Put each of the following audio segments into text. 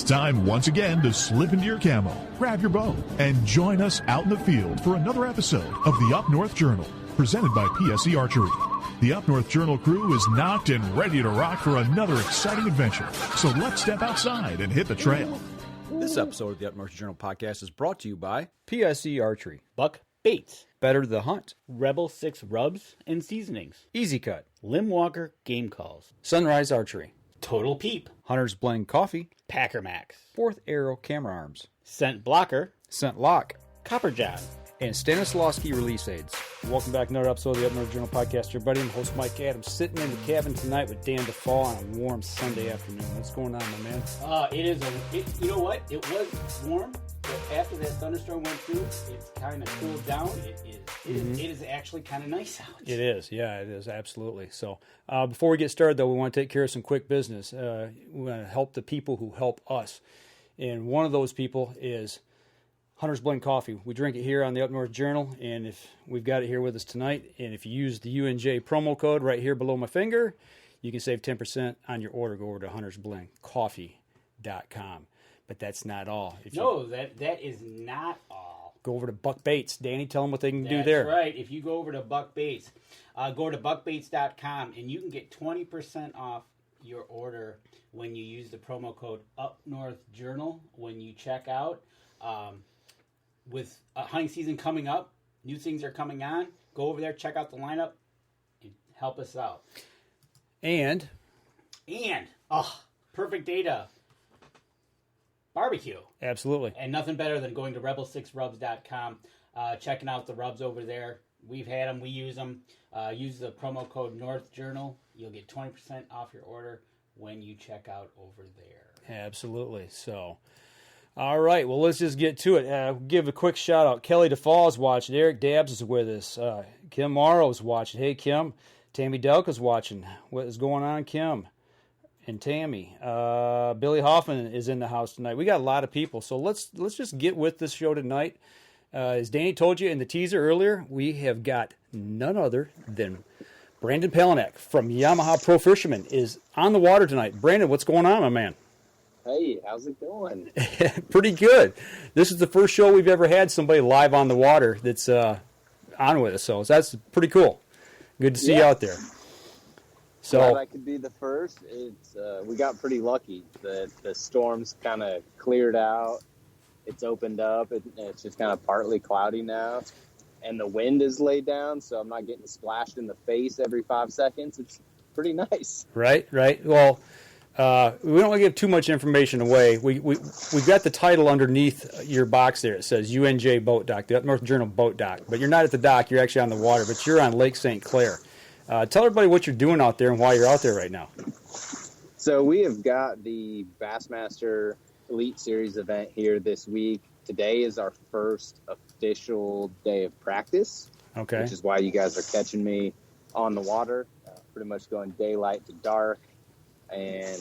time once again to slip into your camo, grab your bow, and join us out in the field for another episode of the Up North Journal, presented by PSE Archery. The Up North Journal crew is knocked and ready to rock for another exciting adventure. So let's step outside and hit the trail. This episode of the Up North Journal podcast is brought to you by PSE Archery, Buck Baits, Better the Hunt, Rebel 6 Rubs and Seasonings, Easy Cut, Limb Walker Game Calls, Sunrise Archery, Total Peep, Hunter's Blend Coffee, Packer Max, Fourth Arrow Camera Arms, Scent Blocker, Scent Lock, Copper John, and Stanislawski Release Aids. Welcome back to another episode of the Up North Journal podcast. Your buddy and host Mike Adams sitting in the cabin tonight with Dan DeFall on a warm Sunday afternoon. What's going on, my man? You know what? It was warm, but after that thunderstorm went through, it's kind of cooled down. It is actually kind of nice out. It is, yeah, it is, absolutely. So before we get started, though, we want to take care of some quick business. We want to help the people who help us. And one of those people is Hunter's Blend Coffee. We drink it here on the Up North Journal, and if we've got it here with us tonight, and if you use the UNJ promo code right here below my finger, you can save 10% on your order. Go over to huntersblendcoffee.com. But that's not all. That is not all. Go over to Buck Baits. Danny, tell them what they can do there. That's right. If you go over to Buck Baits, go to buckbaits.com, and you can get 20% off your order when you use the promo code Up North Journal when you check out. With hunting season coming up, new things are coming on. Go over there, check out the lineup, and help us out. And perfect day to barbecue. Absolutely. And nothing better than going to rebel6rubs.com, checking out the rubs over there. We've had them, we use them. Use the promo code North Journal. You'll get 20% off your order when you check out over there. Absolutely. So, all right, well, let's just get to it. Give a quick shout-out. Kelly DeFall's watching. Eric Dabbs is with us. Kim Morrow's watching. Hey, Kim. Tammy Delka's watching. What is going on, Kim and Tammy? Billy Hoffman is in the house tonight. We got a lot of people, so let's just get with this show tonight. As Danny told you in the teaser earlier, we have got none other than Brandon Palanuik from Yamaha Pro Fisherman is on the water tonight. Brandon, what's going on, my man? Hey, how's it going? Pretty good. This is the first show we've ever had somebody live on the water that's on with us, so that's pretty cool. Good to see you out there. So glad I could be the first. It's we got pretty lucky. The storm's kind of cleared out. It's opened up. It's just kind of partly cloudy now, and the wind is laid down, so I'm not getting splashed in the face every 5 seconds. It's pretty nice. Right. Well, we don't want to give too much information away. We've got the title underneath your box there. It says UNJ Boat Dock, the Up North Journal Boat Dock. But you're not at the dock. You're actually on the water, but you're on Lake St. Clair. Tell everybody what you're doing out there and why you're out there right now. So we have got the Bassmaster Elite Series event here this week. Today is our first official day of practice, okay, which is why you guys are catching me on the water, pretty much going daylight to dark. And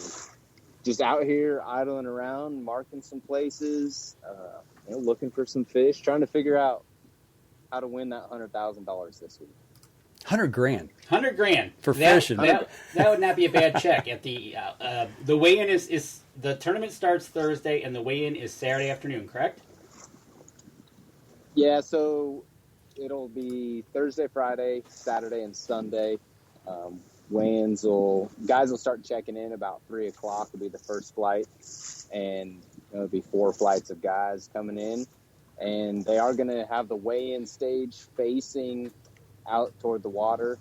just out here idling around, marking some places, looking for some fish, trying to figure out how to win that $100,000 this week. $100,000. $100,000 for fishing. That would not be a bad check. At the weigh-in is the tournament starts Thursday and the weigh-in is Saturday afternoon, correct? Yeah, so it'll be Thursday, Friday, Saturday, and Sunday. Guys will start checking in about 3 o'clock will be the first flight, and there'll be 4 flights of guys coming in, and they are going to have the weigh-in stage facing out toward the water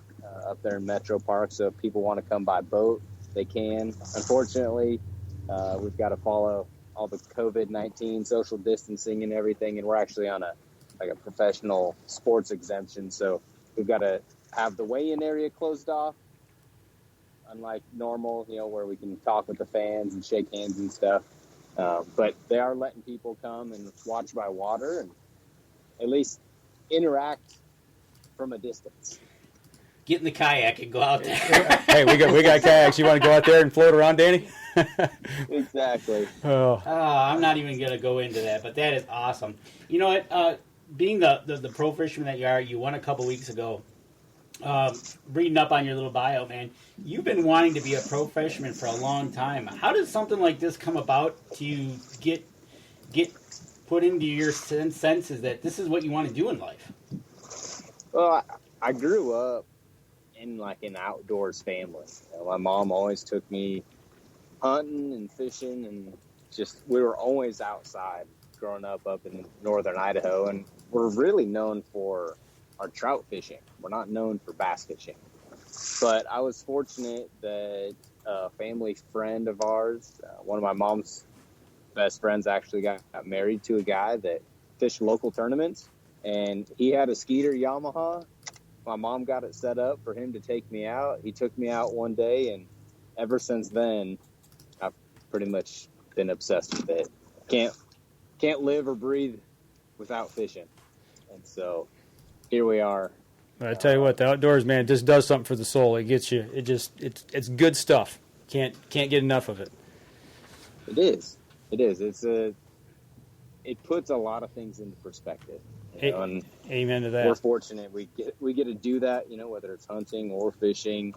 up there in Metro Park. So if people want to come by boat, they can. Unfortunately, we've got to follow all the COVID-19 social distancing and everything, and we're actually on a professional sports exemption, so we've got to have the weigh-in area closed off. Unlike normal, where we can talk with the fans and shake hands and stuff. But they are letting people come and watch by water and at least interact from a distance. Get in the kayak and go out there. Hey, we got kayaks. You want to go out there and float around, Danny? Exactly. I'm not even going to go into that, but that is awesome. You know what? Being the pro fisherman that you are, you won a couple weeks ago reading up on your little bio, man, you've been wanting to be a pro fisherman for a long time. How does something like this come about to get put into your senses that this is what you want to do in life? Well, I grew up in like an outdoors family. My mom always took me hunting and fishing, and just we were always outside growing up in northern Idaho, and we're really known for our trout fishing. We're not known for bass fishing. But I was fortunate that a family friend of ours, one of my mom's best friends, actually got married to a guy that fished local tournaments, and he had a Skeeter Yamaha. My mom got it set up for him to take me out. He took me out one day, and ever since then, I've pretty much been obsessed with it. Can't live or breathe without fishing. And so here we are. I tell you what, the outdoors, man, just does something for the soul. It gets you. It's good stuff. Can't get enough of it. It is. It puts a lot of things into perspective. And amen to that. We're fortunate we get to do that. Whether it's hunting or fishing,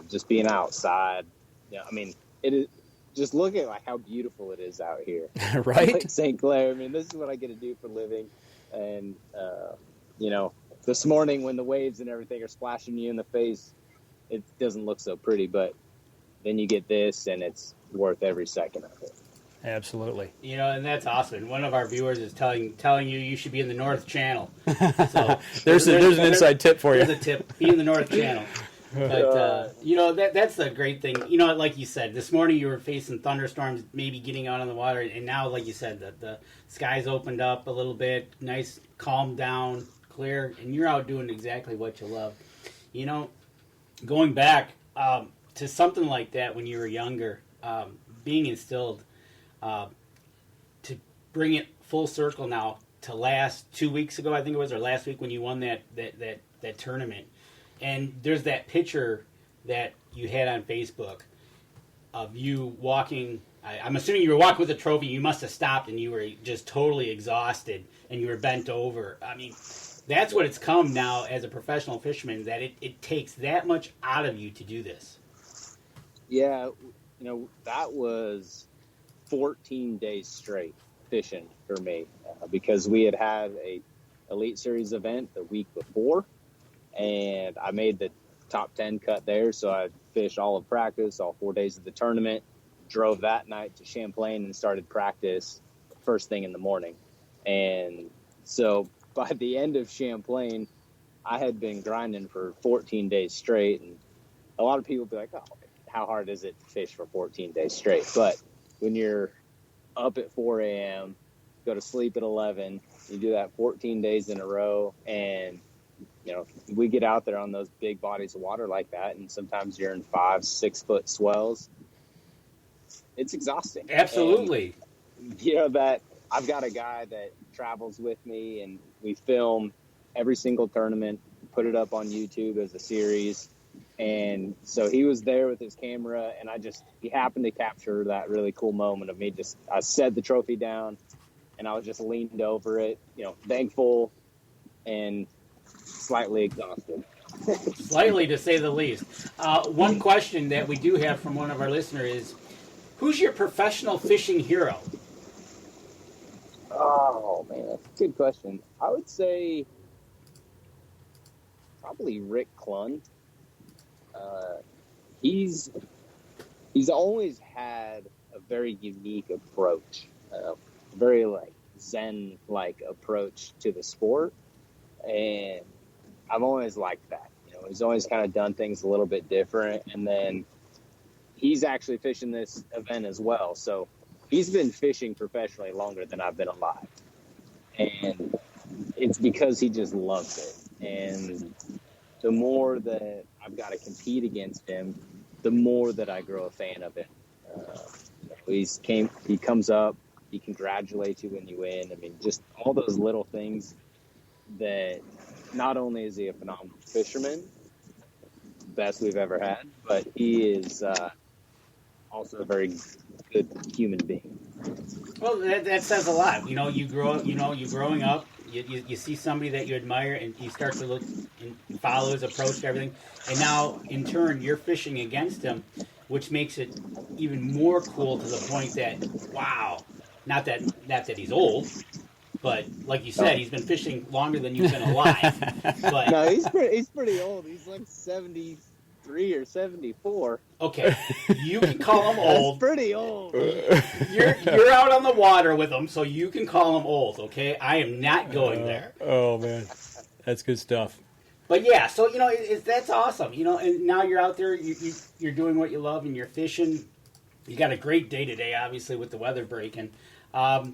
just being outside. Yeah, I mean, it is. Just look at like how beautiful it is out here, right? Like St. Clair. I mean, this is what I get to do for a living, and this morning when the waves and everything are splashing you in the face, it doesn't look so pretty, but then you get this, and it's worth every second of it. Absolutely. And that's awesome. One of our viewers is telling you should be in the North Channel. So there's an inside tip for you. There's a tip. Be in the North Channel. But that's the great thing. Like you said, this morning you were facing thunderstorms, maybe getting out on the water, and now, like you said, the skies opened up a little bit, nice, calm down, clear, and you're out doing exactly what you love. Going back to something like that when you were younger, being instilled, to bring it full circle now to last 2 weeks ago, I think it was, or last week when you won that tournament. And there's that picture that you had on Facebook of you walking. I'm assuming you were walking with a trophy. You must have stopped and you were just totally exhausted and you were bent over. I mean, that's what it's come now as a professional fisherman, that it takes that much out of you to do this. Yeah, that was 14 days straight fishing for me because we had a Elite Series event the week before. And I made the top 10 cut there, so I fished all of practice, all 4 days of the tournament, drove that night to Champlain and started practice first thing in the morning. And so by the end of Champlain, I had been grinding for 14 days straight. And a lot of people be like, oh, how hard is it to fish for 14 days straight? But when you're up at 4 a.m., go to sleep at 11, you do that 14 days in a row, and we get out there on those big bodies of water like that, and sometimes you're in 5-6 foot swells. It's exhausting. Absolutely. And, that I've got a guy that travels with me, and we film every single tournament, put it up on YouTube as a series. And so he was there with his camera, and he happened to capture that really cool moment of me. I set the trophy down, and I was just leaned over it, thankful and slightly exhausted. Slightly, to say the least. One question that we do have from one of our listeners is, who's your professional fishing hero? Oh, man, that's a good question. I would say probably Rick Clund. He's always had a very unique approach, very Zen-like approach to the sport. And I've always liked that. He's always kind of done things a little bit different. And then he's actually fishing this event as well. So he's been fishing professionally longer than I've been alive. And it's because he just loves it. And the more that I've got to compete against him, the more that I grow a fan of it. He comes up, he congratulates you when you win. I mean, just all those little things that not only is he a phenomenal fisherman, best we've ever had, but he is also a very good human being. Well, that says a lot. You're growing up, You see somebody that you admire, and you start to look and follow his approach to everything. And now, in turn, you're fishing against him, which makes it even more cool to the point that, wow, not that he's old, but like you said, he's been fishing longer than you've been alive. But no, he's pretty old. He's like 73 or 74. Okay, you can call him old. That's pretty old. You're out on the water with him, so you can call him old. Okay, I am not going there. Oh man, that's good stuff. But yeah, so that's awesome. And now you're out there, you're doing what you love, and you're fishing. You got a great day today, obviously, with the weather breaking. How's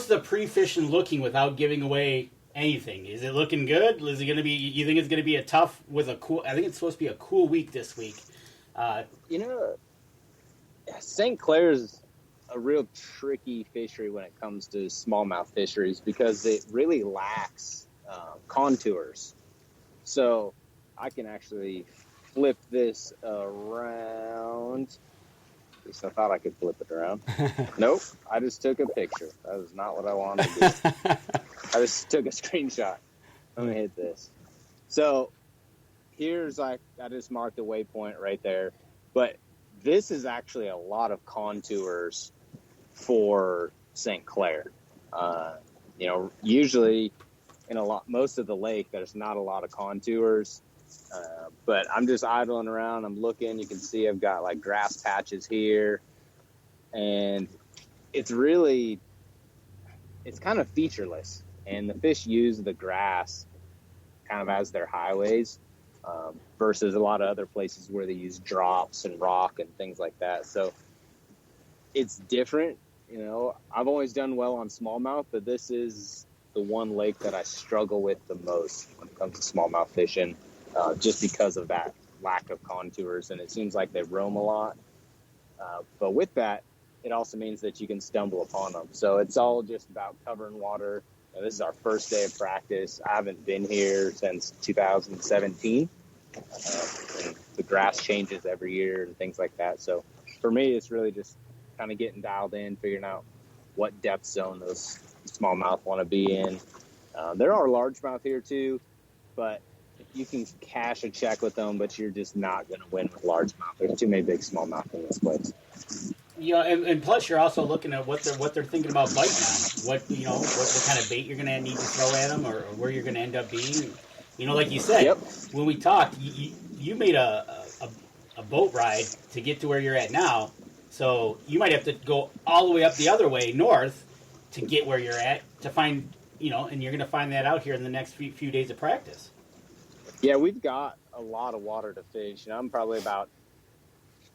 the pre-fishing looking without giving away anything? Is it looking good? Is it going to be? You think it's going to be a tough with a cool? I think it's supposed to be a cool week this week. St. Clair's a real tricky fishery when it comes to smallmouth fisheries because it really lacks contours. So I can actually flip this around. At least I thought I could flip it around. Nope, I just took a picture. That is not what I wanted to do. I just took a screenshot. Let me hit this. So here's I just marked a waypoint right there. But this is actually a lot of contours for St. Clair. Usually in most of the lake, there's not a lot of contours. But I'm just idling around. I'm looking. You can see I've got like grass patches here. And it's kind of featureless. And the fish use the grass kind of as their highways versus a lot of other places where they use drops and rock and things like that. So it's different. I've always done well on smallmouth, but this is the one lake that I struggle with the most when it comes to smallmouth fishing. Just because of that lack of contours, and it seems like they roam a lot. But with that, it also means that you can stumble upon them. So it's all just about covering water. This is our first day of practice. I haven't been here since 2017. And the grass changes every year and things like that. So for me, it's really just kind of getting dialed in, figuring out what depth zone those smallmouth want to be in. There are largemouth here too, but you can cash a check with them, but you're just not going to win with largemouth. There's too many big smallmouth in this place. Yeah, and plus you're also looking at what they're thinking about biting on. What kind of bait you're going to need to throw at them, or where you're going to end up being. Like you said, Yep. When we talked, you made a boat ride to get to where you're at now. So you might have to go all the way up the other way north to get where you're at to find, and you're going to find that out here in the next few days of practice. Yeah, we've got a lot of water to fish. I'm probably about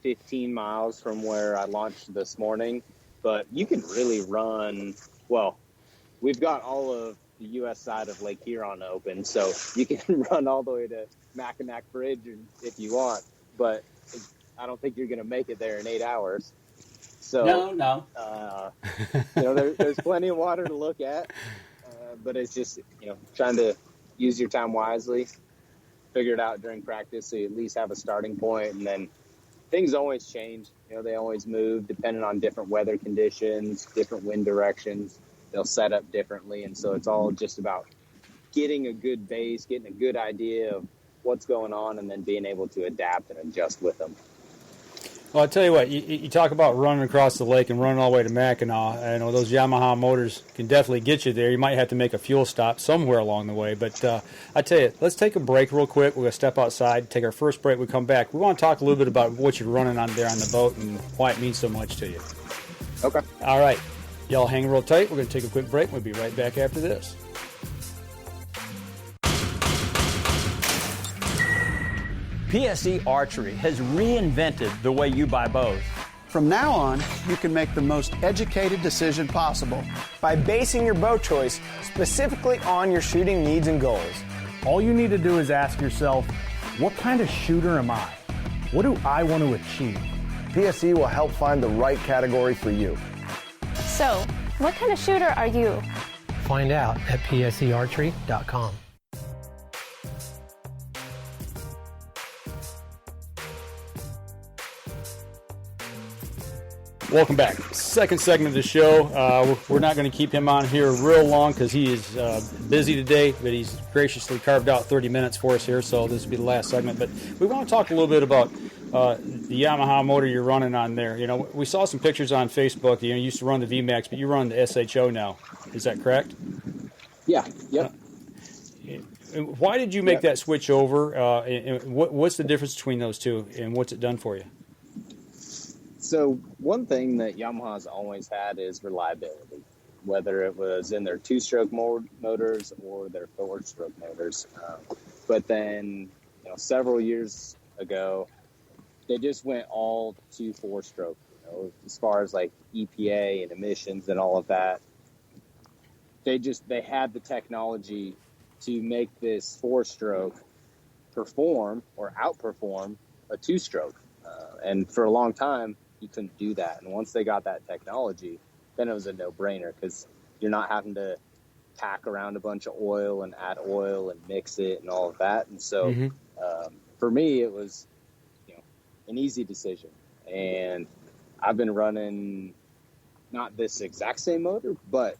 15 miles from where I launched this morning, but you can really run. Well, we've got all of the U.S. side of Lake Huron open, so you can run all the way to Mackinac Bridge if you want, but I don't think you're going to make it there in 8 hours. So no. There's plenty of water to look at, but it's just trying to use your time wisely. Figure it out during practice so you at least have a starting point, and then things always change. They always move depending on different weather conditions, different wind directions. They'll set up differently, and so it's all just about getting a good base, getting a good idea of what's going on, and then being able to adapt and adjust with them. Well, I'll tell you what, you talk about running across the lake and running all the way to Mackinac. I know those Yamaha motors can definitely get you there. You might have to make a fuel stop somewhere along the way. But I tell you, let's take a break real quick. We're going to step outside, take our first break. We come back. We want to talk a little bit about what you're running on there on the boat and why it means so much to you. Okay. All right. Y'all hang real tight. We're going to take a quick break. We'll be right back after this. PSE Archery has reinvented the way you buy bows. From now on, you can make the most educated decision possible by basing your bow choice specifically on your shooting needs and goals. All you need to do is ask yourself, what kind of shooter am I? What do I want to achieve? PSE will help find the right category for you. So, what kind of shooter are you? Find out at psearchery.com. Welcome back. Second segment of the show. We're not going to keep him on here real long because he is busy today, but he's graciously carved out 30 minutes for us here, so this will be the last segment. But we want to talk a little bit about the Yamaha motor you're running on there. You know, we saw some pictures on Facebook. You used to run the VMAX, but you run the SHO now. Is that correct? Yeah. Yep. Why did you make that switch over? And what's the difference between those two, and what's it done for you? So one thing that Yamaha's always had is reliability, whether it was in their two-stroke motors or their four-stroke motors. But then, several years ago, they just went all to four-stroke. As far as like EPA and emissions and all of that, they had the technology to make this four-stroke perform or outperform a two-stroke. And for a long time, you couldn't do that. And once they got that technology, then it was a no-brainer because you're not having to pack around a bunch of oil and add oil and mix it and all of that. And so for me, it was an easy decision. And I've been running not this exact same motor, but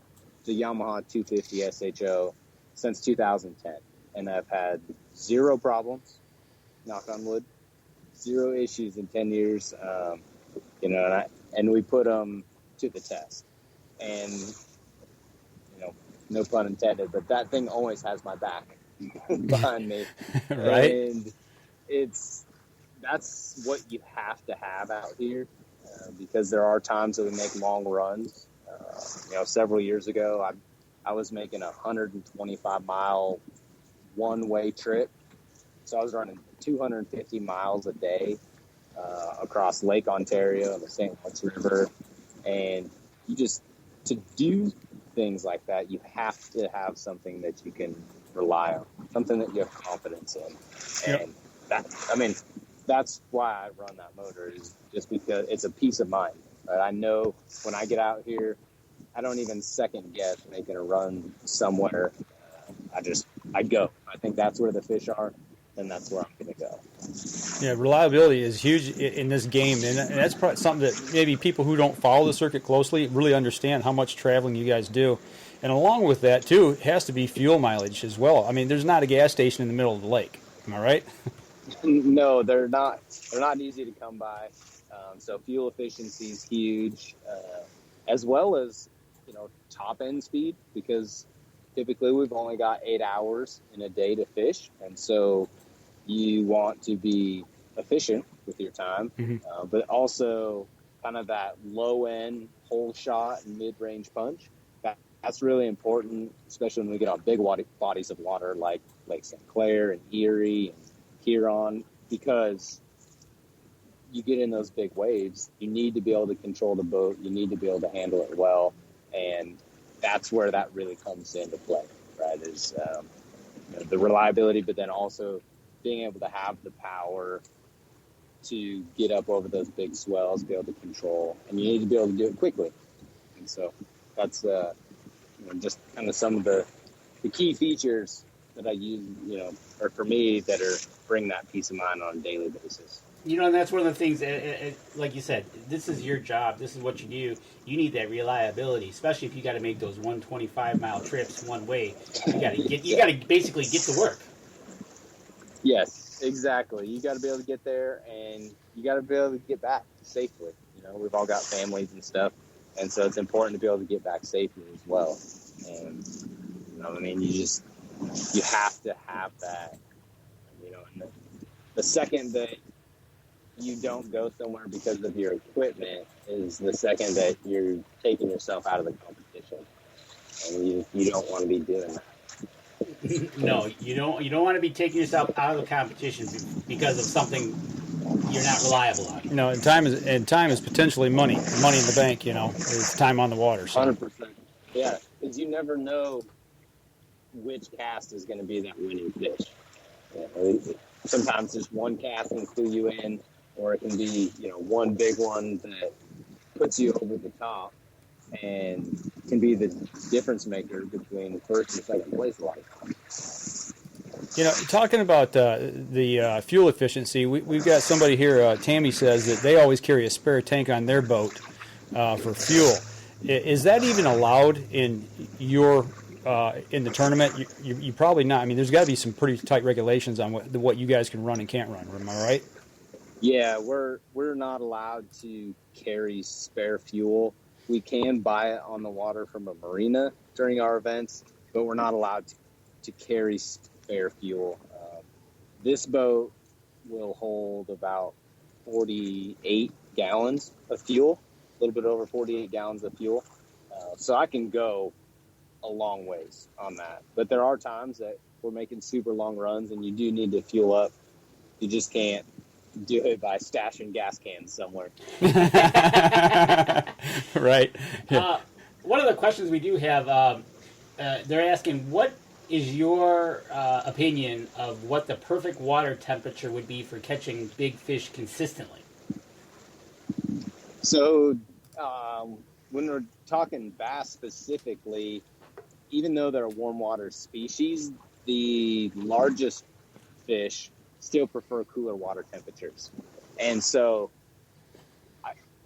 the Yamaha 250 SHO since 2010. And I've had zero problems, knock on wood, zero issues in 10 years. And we put them to the test. And, no pun intended, but that thing always has my back behind me. Right. And that's what you have to have out here because there are times that we make long runs. Several years ago, I was making a 125-mile one-way trip. So I was running 250 miles a day across Lake Ontario and the St. Lawrence River. And to do things like that, you have to have something that you can rely on, something that you have confidence in. And that's why I run that motor, is just because it's a peace of mind. I know when I get out here, I don't even second guess making a run somewhere. I go. I think that's where the fish are, and that's where I'm going to go. Yeah, reliability is huge in this game, and that's probably something that maybe people who don't follow the circuit closely really understand how much traveling you guys do. And along with that, too, it has to be fuel mileage as well. I mean, there's not a gas station in the middle of the lake. Am I right? No, they're not. They're not easy to come by. So fuel efficiency is huge, as well as top end speed, because typically we've only got 8 hours in a day to fish, and so you want to be efficient with your time, but also kind of that low end hole shot and mid range punch. That's really important, especially when we get on big bodies of water like Lake Clair and Erie and Huron, because you get in those big waves, you need to be able to control the boat, you need to be able to handle it well, and that's where that really comes into play, right? Is the reliability, but then also being able to have the power to get up over those big swells, be able to control, and you need to be able to do it quickly. And so that's just kind of some of the key features that I use, or for me, that bring that peace of mind on a daily basis. And that's one of the things, like you said, this is your job. This is what you do. You need that reliability, especially if you got to make those 125-mile trips one way. You got to basically get to work. Yes, exactly. You got to be able to get there, and you got to be able to get back safely. We've all got families and stuff, and so it's important to be able to get back safely as well. And you have to have that. And the second that you don't go somewhere because of your equipment is the second that you're taking yourself out of the competition, and you don't want to be doing that. No, you don't want to be taking yourself out of the competition because of something you're not reliable on. No, and time is potentially money in the bank. It's time on the water. So. 100%. Yeah, because you never know which cast is going to be that winning fish. Sometimes just one cast can clue you in, or it can be one big one that puts you over the top and can be the difference maker between first and second place a lot of times. Talking about the fuel efficiency, we've got somebody here, Tammy says that they always carry a spare tank on their boat for fuel. Is that even allowed in your in the tournament? You probably not. I mean, there's got to be some pretty tight regulations on what you guys can run and can't run. Am I right? Yeah, we're not allowed to carry spare fuel. We can buy it on the water from a marina during our events, but we're not allowed to carry spare fuel. This boat will hold about 48 gallons of fuel, a little bit over 48 gallons of fuel. So I can go a long ways on that. But there are times that we're making super long runs and you do need to fuel up. You just can't do it by stashing gas cans somewhere. Right. Yeah. One of the questions we do have, they're asking, what is your opinion of what the perfect water temperature would be for catching big fish consistently? So when we're talking bass specifically, even though they're a warm water species, the largest fish still prefer cooler water temperatures. And so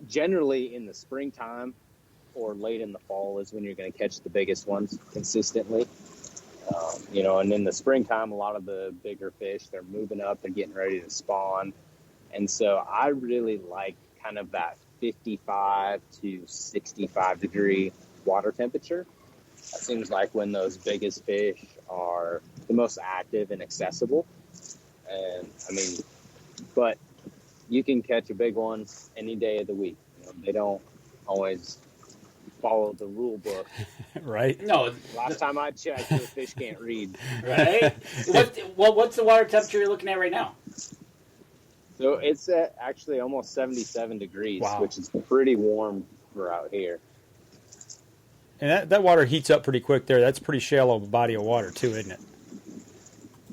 generally in the springtime or late in the fall is when you're going to catch the biggest ones consistently. And in the springtime, a lot of the bigger fish, they're moving up, they're getting ready to spawn. And so I really like kind of that 55 to 65 degree water temperature. That seems like when those biggest fish are the most active and accessible. And but you can catch a big one any day of the week. They don't always follow the rule book. Right. No. Last time I checked, the fish can't read. Right. What's the water temperature you're looking at right now? So it's at actually almost 77 degrees, wow, which is pretty warm for out here. And that water heats up pretty quick there. That's a pretty shallow body of water too, isn't it?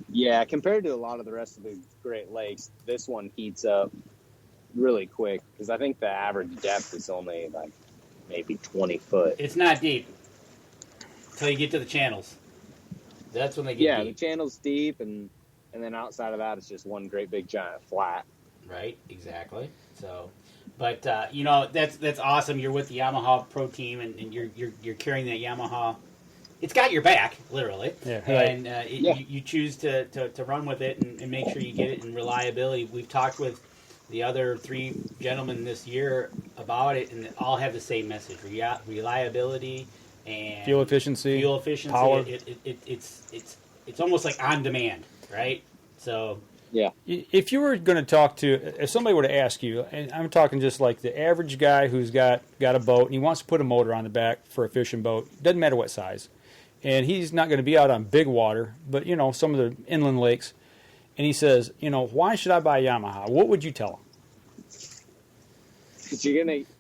Yeah, compared to a lot of the rest of the Great Lakes, this one heats up really quick because I think the average depth is only like maybe 20 foot. It's not deep until you get to the channels. That's when they get deep. Yeah, the channel's deep, and then outside of that, it's just one great big giant flat. Right, exactly. So, but that's awesome. You're with the Yamaha Pro Team, and you're carrying that Yamaha. It's got your back, literally. Yeah, right. And you choose to run with it and make sure you get it in reliability. We've talked with the other three gentlemen this year about it, and they all have the same message: reliability and fuel efficiency, power. It's almost like on demand, right? So yeah. If you were going to talk to, if somebody were to ask you, and I'm talking just like the average guy who's got a boat and he wants to put a motor on the back for a fishing boat, doesn't matter what size, and he's not going to be out on big water, but some of the inland lakes, and he says, why should I buy a Yamaha? What would you tell him? Because you're going to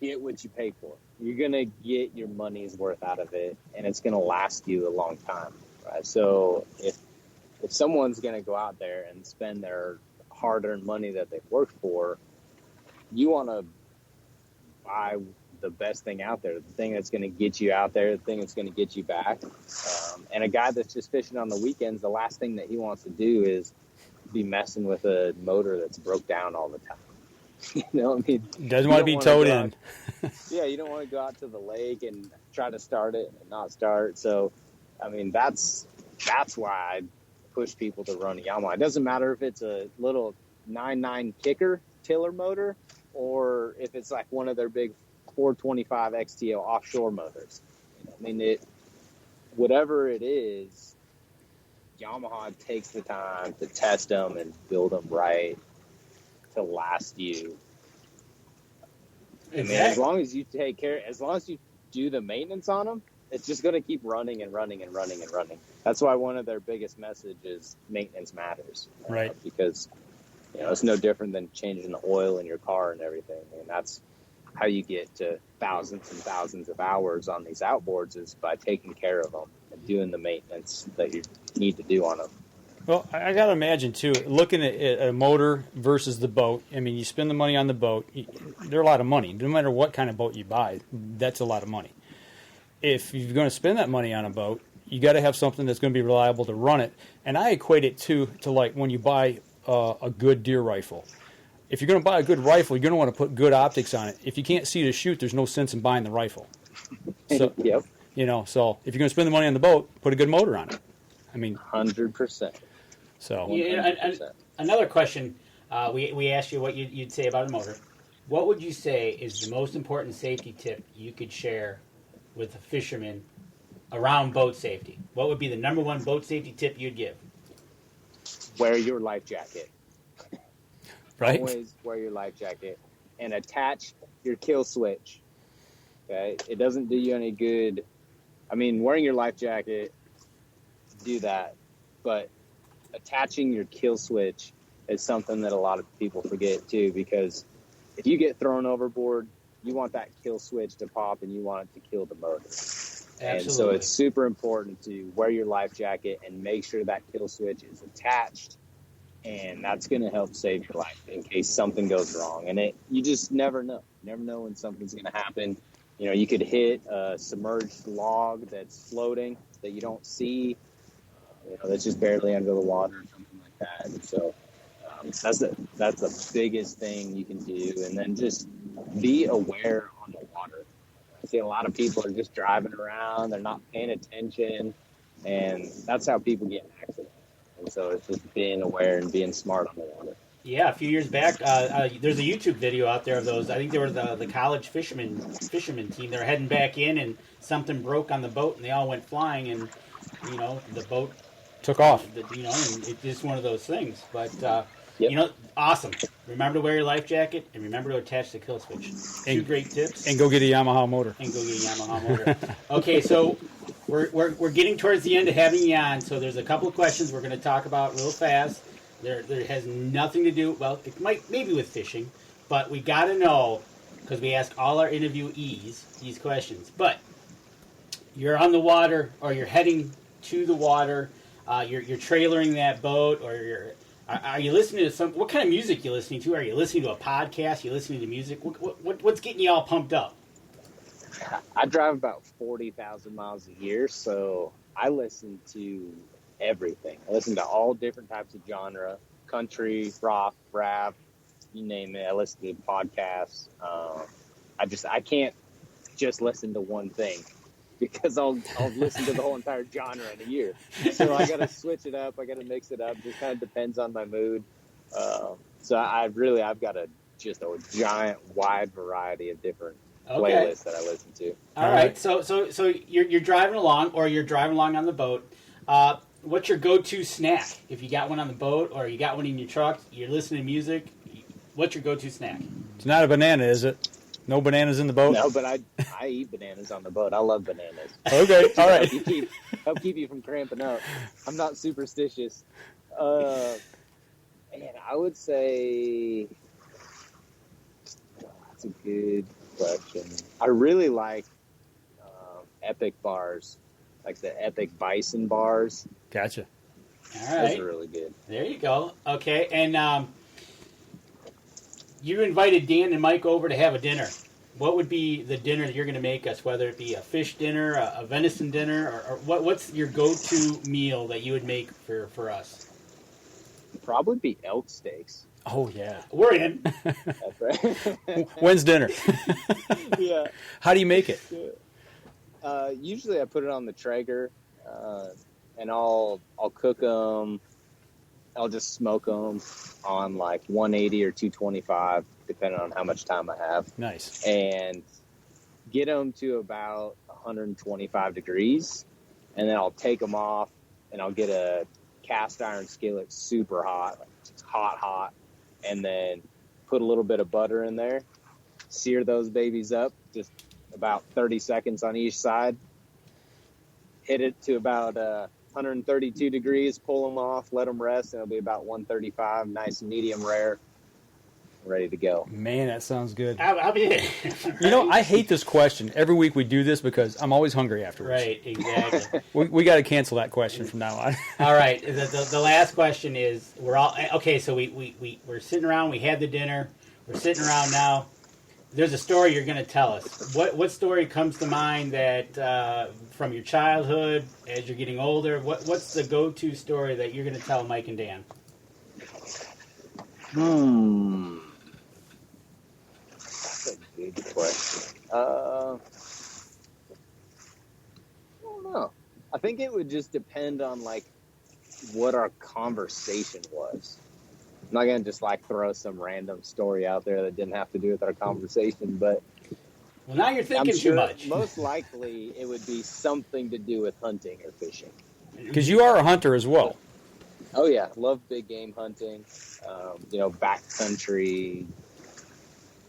get what you pay for. You're going to get your money's worth out of it, and it's going to last you a long time. Right? So if someone's going to go out there and spend their hard-earned money that they've worked for, you want to buy the best thing out there, the thing that's going to get you out there, the thing that's going to get you back. And a guy that's just fishing on the weekends, the last thing that he wants to do is be messing with a motor that's broke down all the time. Doesn't want to be towed in. Yeah, you don't want to go out to the lake and try to start it and not start. So, that's why I push people to run a Yamaha. It doesn't matter if it's a little 9.9 kicker tiller motor or if it's like one of their big 425 XTO offshore motors. Whatever it is, Yamaha takes the time to test them and build them right to last you. Exactly. As long as you take care, as long as you do the maintenance on them, it's just going to keep running and running and running and running. That's why one of their biggest messages is maintenance matters. Right. Because, it's no different than changing the oil in your car and everything. And that's how you get to thousands and thousands of hours on these outboards is by taking care of them and doing the maintenance that you need to do on them. Well, I got to imagine, too, looking at a motor versus the boat, you spend the money on the boat. They're a lot of money. No matter what kind of boat you buy, that's a lot of money. If you're going to spend that money on a boat, you got to have something that's going to be reliable to run it. And I equate it, to like when you buy a good deer rifle. if you're going to buy a good rifle, you're going to want to put good optics on it. If you can't see to shoot, there's no sense in buying the rifle. So, Yep. So if you're going to spend the money on the boat, put a good motor on it. I mean, 100%. So, another question, we asked you what you'd say about a motor. What would you say is the most important safety tip you could share with a fisherman around boat safety? What would be the number one boat safety tip you'd give? Wear your life jacket. Right. Always wear your life jacket and attach your kill switch. Okay, it doesn't do you any good. I mean, wearing your life jacket, do that, but attaching your kill switch is something that a lot of people forget too, because if you get thrown overboard, you want that kill switch to pop and you want it to kill the motor. Absolutely. And so it's super important to wear your life jacket and make sure that kill switch is attached, and that's going to help save your life in case something goes wrong. And you just never know. You never know when something's going to happen. You know, you could hit a submerged log that's floating that you don't see, that's just barely under the water or something like that. And so that's the biggest thing you can do. And then just be aware on the water. I see a lot of people are just driving around. They're not paying attention. And that's how people get in accidents. And so it's just being aware and being smart on the water. Yeah, a few years back, there's a YouTube video out there of those. I think they were the college fisherman team. They were heading back in, and something broke on the boat, and they all went flying, and the boat took off. And it's just one of those things. But awesome. Remember to wear your life jacket, and remember to attach the kill switch. Two great tips. And go get a Yamaha motor. Okay, so we're getting towards the end of having you on. So there's a couple of questions we're going to talk about real fast. There has nothing to do, well, it might maybe with fishing, but we got to know, because we ask all our interviewees these questions. But you're on the water, or you're heading to the water, you're trailering that boat, or are you listening to what kind of music are you listening to? Are you listening to a podcast? Are you listening to music? What's getting you all pumped up? I drive about 40,000 miles a year, so I listen to everything. I listen to all different types of genre, country, rock, rap, you name it. I listen to podcasts. I can't just listen to one thing, because I'll listen to the whole entire genre in a year. So I got to switch it up. I got to mix it up. Just kind of depends on my mood. So I've got a giant wide variety of different playlists that I listen to. All right. So you're driving along, or you're driving along on the boat. What's your go-to snack? If you got one on the boat, or you got one in your truck, you're listening to music, what's your go-to snack? It's not a banana, is it? No bananas in the boat? No, but I eat bananas on the boat. I love bananas. Okay, all right. Help keep you from cramping up. I'm not superstitious. I would say that's a good question. I really like Epic bars, like the Epic Bison bars. Gotcha. All right. Those are really good. There you go. Okay, and you invited Dan and Mike over to have a dinner. What would be the dinner that you're going to make us, whether it be a fish dinner, a venison dinner, or what's your go-to meal that you would make for us? It'd probably be elk steaks. Oh, yeah. We're in. That's right. When's dinner? Yeah. How do you make it? Usually I put it on the Traeger, and I'll cook them. I'll just smoke them on like 180 or 225, depending on how much time I have. Nice. And get them to about 125 degrees, and then I'll take them off, and I'll get a cast iron skillet, super hot, like it's hot, and then put a little bit of butter in there, sear those babies up, just about 30 seconds on each side, hit it to about 132 degrees, pull them off, let them rest, and it'll be about 135, nice medium rare, ready to go. Man, that sounds good. I'll be there. I hate this question. Every week we do this because I'm always hungry afterwards. Right, exactly. we got to cancel that question from now on. All right, the last question is, we're all, okay, so we're sitting around, we had the dinner, we're sitting around now. There's a story you're going to tell us. What story comes to mind that from your childhood, as you're getting older? What's the go-to story that you're going to tell Mike and Dan? dude. Good question. I don't know. I think it would just depend on like what our conversation was. I'm not gonna just like throw some random story out there that didn't have to do with our conversation, but well, now you're thinking too much. Most likely, it would be something to do with hunting or fishing. Because you are a hunter as well. Oh yeah, love big game hunting. Backcountry,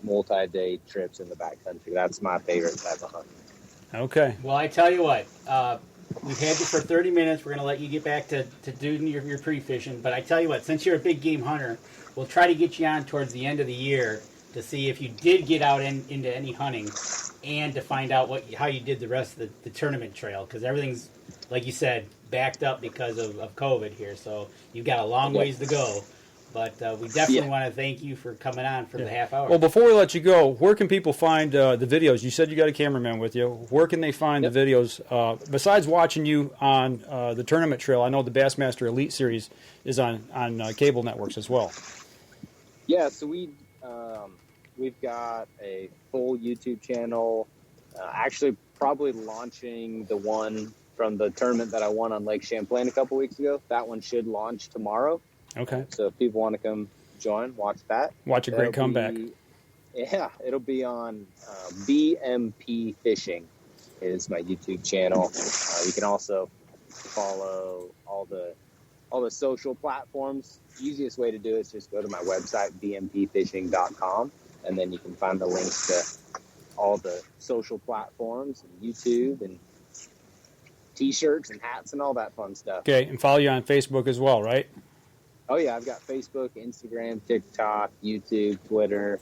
multi-day trips in the backcountry. That's my favorite type of hunting. Okay. Well, I tell you what, we've had you for 30 minutes. We're going to let you get back to doing your pre-fishing. But I tell you what, since you're a big game hunter, we'll try to get you on towards the end of the year to see if you did get out into any hunting and to find out how you did the rest of the tournament trail. Because everything's, like you said, backed up because of COVID here. So you've got a long ways to go. But we definitely want to thank you for coming on for the half hour. Well, before we let you go, where can people find the videos? You said you got a cameraman with you. Where can they find the videos? Besides watching you on the tournament trail, I know the Bassmaster Elite Series is on cable networks as well. Yeah, so we've got a full YouTube channel. Actually, probably launching the one from the tournament that I won on Lake Champlain a couple weeks ago. That one should launch tomorrow. Okay. So if people want to come join, watch that. Watch a great comeback. It'll be on BMP Fishing is my YouTube channel. You can also follow all the social platforms. The easiest way to do it is just go to my website, bmpfishing.com, and then you can find the links to all the social platforms and YouTube and T-shirts and hats and all that fun stuff. Okay, and follow you on Facebook as well, right? Oh, yeah, I've got Facebook, Instagram, TikTok, YouTube, Twitter.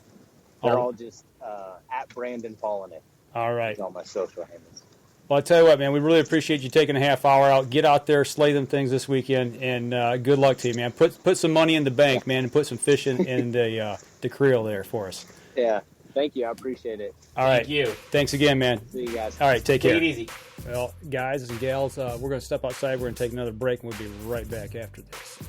They're all just at Brandon Palanuik. All right. All my social handles. Well, I tell you what, man, we really appreciate you taking a half hour out. Get out there, slay them things this weekend, and good luck to you, man. Put some money in the bank, man, and put some fish in the creel there for us. Yeah, thank you. I appreciate it. All right. Thank you. Thanks again, man. See you guys. All right, take care. Take it easy. Well, guys and gals, we're going to step outside. We're going to take another break, and we'll be right back after this.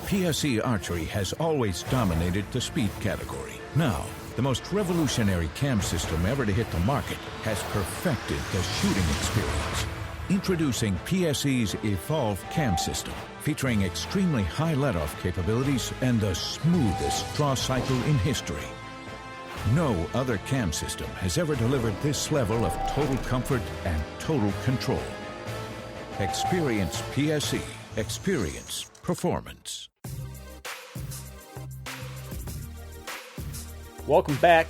PSE Archery has always dominated the speed category. Now, the most revolutionary cam system ever to hit the market has perfected the shooting experience. Introducing PSE's Evolve Cam System, featuring extremely high let-off capabilities and the smoothest draw cycle in history. No other cam system has ever delivered this level of total comfort and total control. Experience PSE. Experience performance. Welcome back.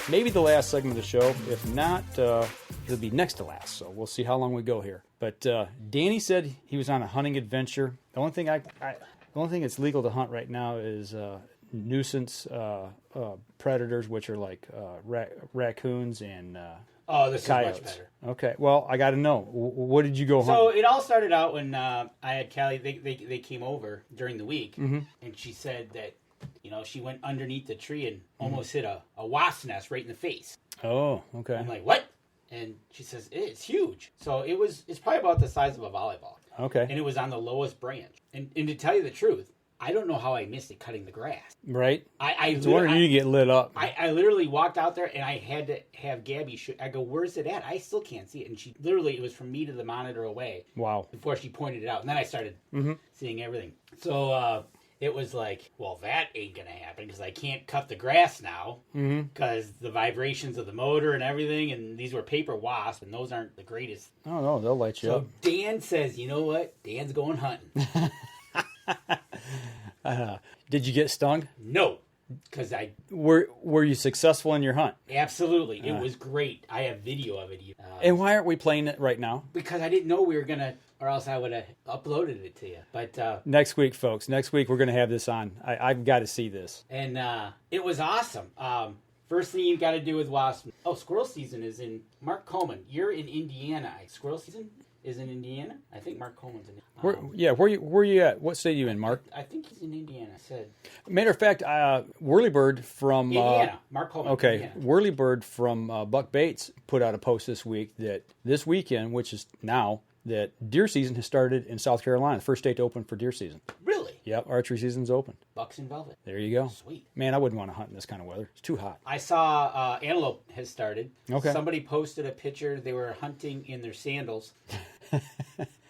Maybe the last segment of the show. If not, it'll be next to last. So we'll see how long we go here. But Danny said he was on a hunting adventure. The only thing the only thing that's legal to hunt right now is nuisance predators, which are like raccoons and this coyotes. is much better. Okay. Well, I got to know. What did you go hunt? So it all started out when I had Callie. They came over during the week, and she said that she went underneath the tree and almost hit a wasp nest right in the face. Oh, okay. I'm like, what? And she says, it's huge. So it's probably about the size of a volleyball. Okay. And it was on the lowest branch. And to tell you the truth, I don't know how I missed it cutting the grass. Right. I wondering you get lit up. I literally walked out there and I had to have Gabby. I go, where's it at? I still can't see it. And she literally, it was from me to the monitor away. Wow. Before she pointed it out. And then I started seeing everything. So it was like, well, that ain't going to happen because I can't cut the grass now because the vibrations of the motor and everything. And these were paper wasps and those aren't the greatest. Oh, no, they'll light you up. So Dan says, you know what? Dan's going hunting. Did you get stung? No, because Were you successful in your hunt? Absolutely, it was great. I have video of it. And why aren't we playing it right now? Because I didn't know we were gonna, or else I would have uploaded it to you. But next week, folks. Next week we're gonna have this on. I've got to see this. And it was awesome. First thing you got to do with wasp. Oh, squirrel season is in Mark Coleman. You're in Indiana. Squirrel season is in Indiana. I think Mark Coleman's in. Where you at? What state are you in, Mark? I think he's in Indiana. Said. Matter of fact, Whirlybird from Indiana. Mark Coleman. Okay, Indiana. Whirlybird from Buck Baits put out a post this week that this weekend, which is now, that deer season has started in South Carolina. The first state to open for deer season. Really? Yep, archery season's open. Bucks and velvet. There you go. Sweet. Man, I wouldn't want to hunt in this kind of weather. It's too hot. I saw antelope has started. Okay. Somebody posted a picture. They were hunting in their sandals,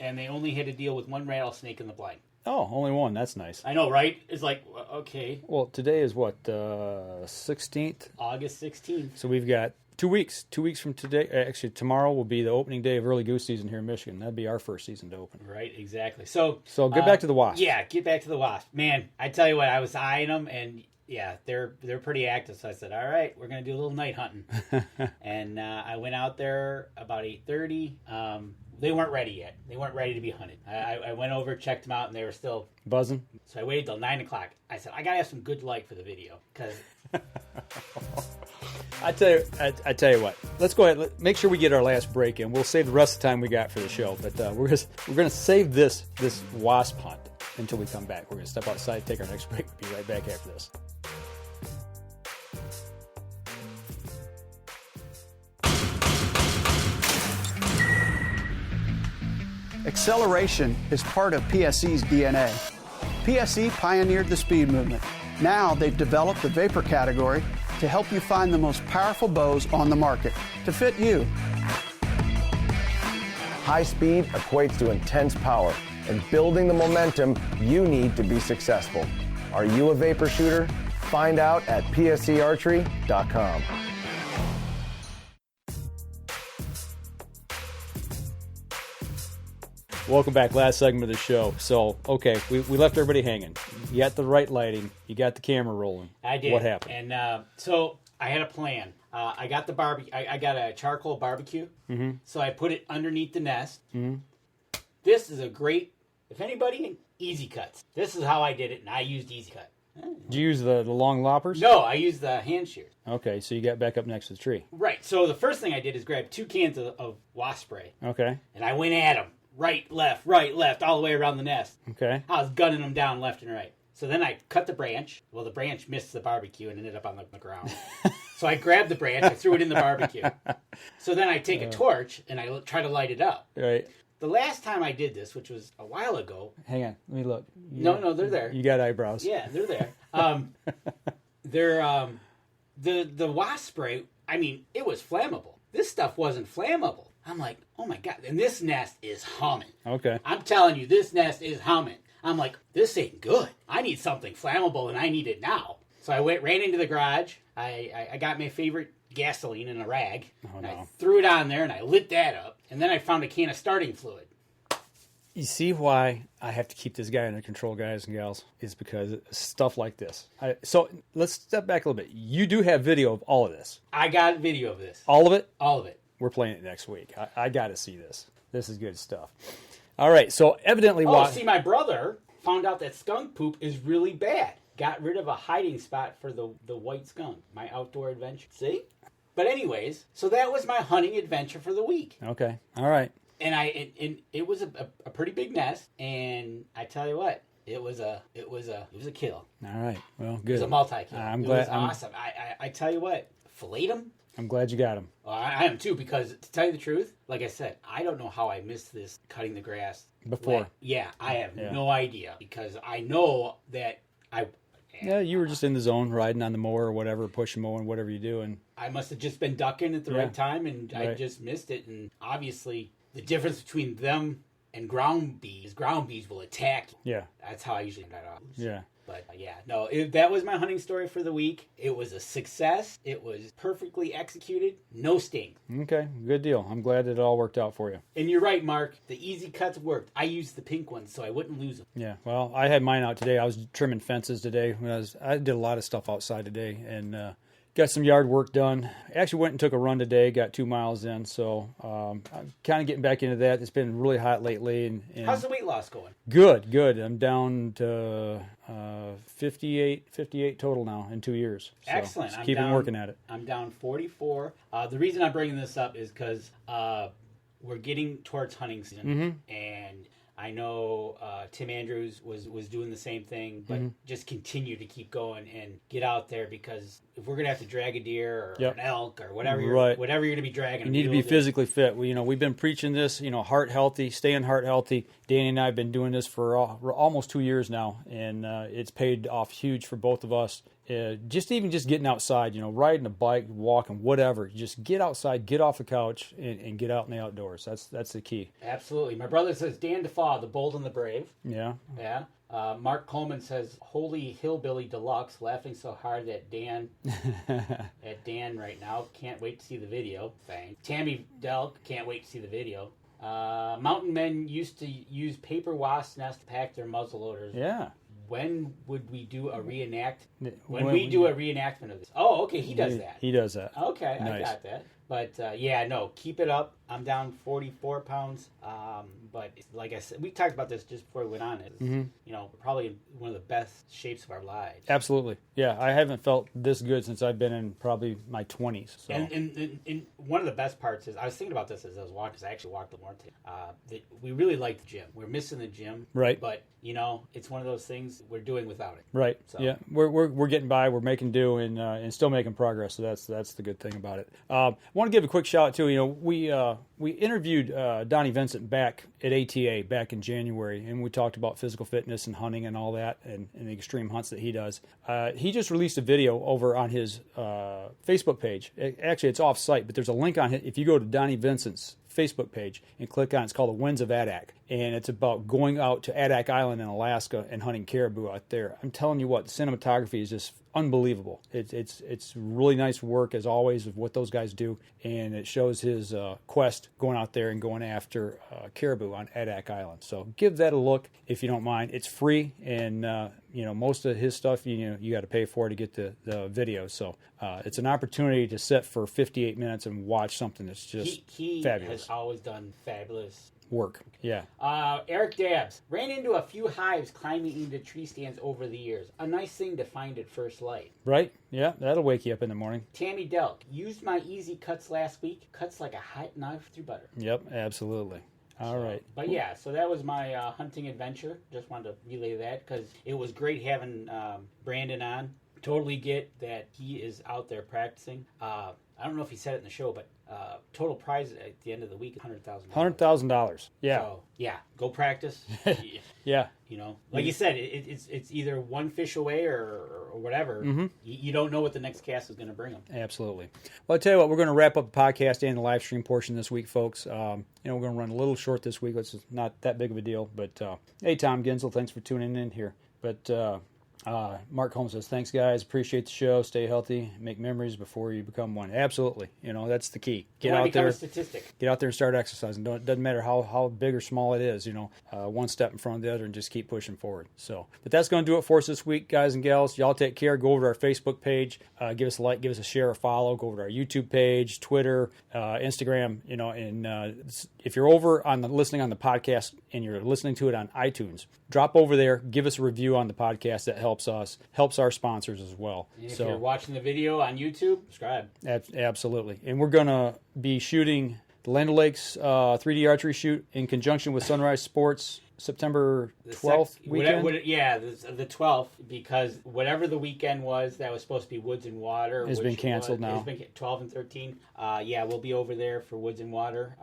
and they only had to deal with one rattlesnake in the blind. Oh, only one. That's nice. I know, right? It's like, okay. Well, today is what, 16th? August 16th. So we've got 2 weeks. 2 weeks from today. Actually, tomorrow will be the opening day of early goose season here in Michigan. That'd be our first season to open. Right, exactly. So get back to the wasp. Yeah, get back to the wasp. Man, I tell you what, I was eyeing them, and yeah, they're pretty active. So I said, all right, we're going to do a little night hunting. And I went out there about 8:30. They weren't ready yet. They weren't ready to be hunted. I went over, checked them out, and they were still buzzing. So I waited till 9 o'clock. I said, I got to have some good light for the video. Because I tell you what. Let's go ahead. Make sure we get our last break in. We'll save the rest of the time we got for the show. But we're going to save this wasp hunt until we come back. We're going to step outside, take our next break. We'll be right back after this. Acceleration is part of PSE's DNA. PSE pioneered the speed movement. Now they've developed the vapor category to help you find the most powerful bows on the market to fit you. High speed equates to intense power and building the momentum you need to be successful. Are you a vapor shooter? Find out at psearchery.com. Welcome back. Last segment of the show. So, okay, we left everybody hanging. You got the right lighting. You got the camera rolling. I did. What happened? And so I had a plan. I got the barbecue. I got a charcoal barbecue. Mm-hmm. So I put it underneath the nest. Mm-hmm. This is a great, if anybody, easy cuts. This is how I did it, and I used easy cut. Did you use the long loppers? No, I used the hand shears. Okay, so you got back up next to the tree. Right. So the first thing I did is grab 2 cans of wasp spray. Okay. And I went at them. Right, left, all the way around the nest. Okay. I was gunning them down left and right. So then I cut the branch. Well, the branch missed the barbecue and ended up on the ground. So I grabbed the branch, I threw it in the barbecue. So then I take a torch and I try to light it up. Right. The last time I did this, which was a while ago. Hang on, let me look. No, they're there. You got eyebrows. Yeah, they're there. The wasp spray, I mean, it was flammable. This stuff wasn't flammable. I'm like, oh my God. And this nest is humming. Okay. I'm telling you, this nest is humming. I'm like, this ain't good. I need something flammable, and I need it now. So I ran into the garage. I got my favorite gasoline in a rag. Oh, and no. I threw it on there, and I lit that up. And then I found a can of starting fluid. You see why I have to keep this guy under control, guys and gals, is because stuff like this. So let's step back a little bit. You do have video of all of this. I got video of this. All of it? All of it. We're playing it next week. I got to see this. This is good stuff. All right, so evidently... see, my brother found out that skunk poop is really bad. Got rid of a hiding spot for the white skunk. My outdoor adventure. See? But anyways, so that was my hunting adventure for the week. Okay, all right. And it was a pretty big nest, and I tell you what, it was a kill. All right, well, good. It was a multi-kill. I'm it glad. was awesome. I tell you what, filleted them. I'm glad you got him. Well, I am too, because to tell you the truth, like I said, I don't know how I missed this cutting the grass Before. I have no idea, because I know that Yeah, you were just in the zone, riding on the mower or whatever, pushing mowing, whatever you do, and I must have just been ducking at the right time, and I just missed it. And obviously, the difference between them and ground bees will attack you. Yeah. That's how I usually get off. Yeah. But that was my hunting story for the week. It was a success. It was perfectly executed. No sting. Okay, good deal. I'm glad it all worked out for you. And you're right, Mark. The easy cuts worked. I used the pink ones so I wouldn't lose them. Yeah, well, I had mine out today. I was trimming fences today. I did a lot of stuff outside today, and got some yard work done. Actually went and took a run today, got 2 miles in, so I'm kind of getting back into that. It's been really hot lately. And how's the weight loss going? Good. I'm down to 58 total now in 2 years. So excellent. just keeping working at it. I'm down 44. The reason I'm bringing this up is because we're getting towards hunting season, and I know Tim Andrews was doing the same thing, but just continue to keep going and get out there, because if we're gonna have to drag a deer or an elk or whatever you're gonna be dragging, you need to be physically fit. We've been preaching this, heart healthy, staying heart healthy. Danny and I have been doing this for almost 2 years now, and it's paid off huge for both of us. Just getting outside, riding a bike, walking, whatever. Just get outside, get off the couch, and get out in the outdoors. That's the key. Absolutely. My brother says Dan DeFaw, the bold and the brave. Yeah. Yeah. Mark Coleman says, "Holy hillbilly deluxe," laughing so hard at Dan right now. Can't wait to see the video. Thanks. Tammy Delk, can't wait to see the video. Mountain men used to use paper wasp nests to pack their muzzle loaders. Yeah. When would we do a reenactment of this? Oh, okay, he does that. He does that. Okay, nice. I got that. But, keep it up. I'm down 44 pounds. But like I said, we talked about this just before we went on. It's, probably one of the best shapes of our lives. Absolutely. Yeah, I haven't felt this good since I've been in probably my 20s. So. And one of the best parts is, I was thinking about this as I was walking, because I actually walked the morning. We really like the gym. We're missing the gym. Right. But, it's one of those things we're doing without it. Right. So. Yeah, we're getting by. We're making do and still making progress. So that's the good thing about it. I want to give a quick shout out too. We interviewed Donnie Vincent back at ATA back in January, and we talked about physical fitness and hunting and all that, and the extreme hunts that he does. He just released a video over on his Facebook page. Actually, it's off-site, but there's a link on it. If you go to Donnie Vincent's Facebook page and click on it, it's called The Winds of Adak, and it's about going out to Adak Island in Alaska and hunting caribou out there. I'm telling you what, the cinematography is just unbelievable. It's really nice work, as always, of what those guys do, and it shows his quest going out there and going after caribou on Adak Island. So give that a look if you don't mind. It's free, and most of his stuff you got to pay for to get the video. So it's an opportunity to sit for 58 minutes and watch something that's just he fabulous. Has always done fabulous work. Yeah. Eric Dabbs ran into a few hives climbing into tree stands over the years. A nice thing to find at first light. Right? Yeah, that'll wake you up in the morning. Tammy Delk used my easy cuts last week. Cuts like a hot knife through butter. Yep, absolutely. All right. But yeah, so that was my hunting adventure. Just wanted to relay that because it was great having Brandon on. Totally get that he is out there practicing. I don't know if he said it in the show, but total prize at the end of the week is $100,000. $100,000. Yeah. So, yeah, go practice. Yeah. Like you said, it's either one fish away or whatever. Mm-hmm. You don't know what the next cast is going to bring them. Absolutely. Well, I'll tell you what, we're going to wrap up the podcast and the live stream portion this week, folks. We're going to run a little short this week. It's not that big of a deal. But, hey, Tom Ginsel, thanks for tuning in here. But Mark Holmes says, thanks, guys. Appreciate the show. Stay healthy. Make memories before you become one. Absolutely. That's the key. Get out there. A statistic. Get out there and start exercising. It doesn't matter how big or small it is. One step in front of the other and just keep pushing forward. But that's going to do it for us this week, guys and gals. Y'all take care. Go over to our Facebook page. Give us a like. Give us a share, a follow. Go over to our YouTube page, Twitter, Instagram. And if you're over listening on the podcast and you're listening to it on iTunes, drop over there. Give us a review on the podcast. That helps us, helps our sponsors as well. And if you're watching the video on YouTube, subscribe. Absolutely. And we're going to be shooting the Land O'Lakes 3D archery shoot in conjunction with Sunrise Sports September 12th weekend? The 12th, because whatever the weekend was that was supposed to be Woods and Water has been canceled now. It's been 12 and 13. We'll be over there for Woods and Water.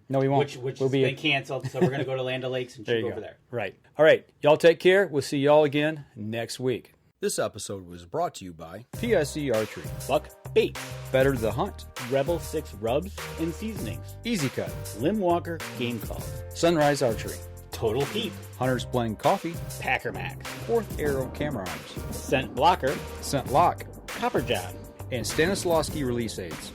No, we won't. Which has been canceled, so we're going to go to Land O'Lakes and shoot over there. Right. All right. Y'all take care. We'll see y'all again next week. This episode was brought to you by PSE Archery, Buck Bait, Better the Hunt, Rebel 6 Rubs and Seasonings, Easy Cut, Lim Walker Game Call, Sunrise Archery, Total Peep, Hunter's Blend Coffee, Packer Max, Fourth Arrow Camera Arms, Scent Blocker, Scent Lock, Copper John, and Stanislawski Release Aids.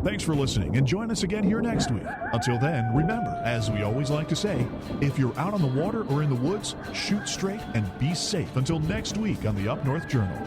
Thanks for listening, and join us again here next week. Until then, remember, as we always like to say, if you're out on the water or in the woods, shoot straight and be safe. Until next week on the Up North Journal.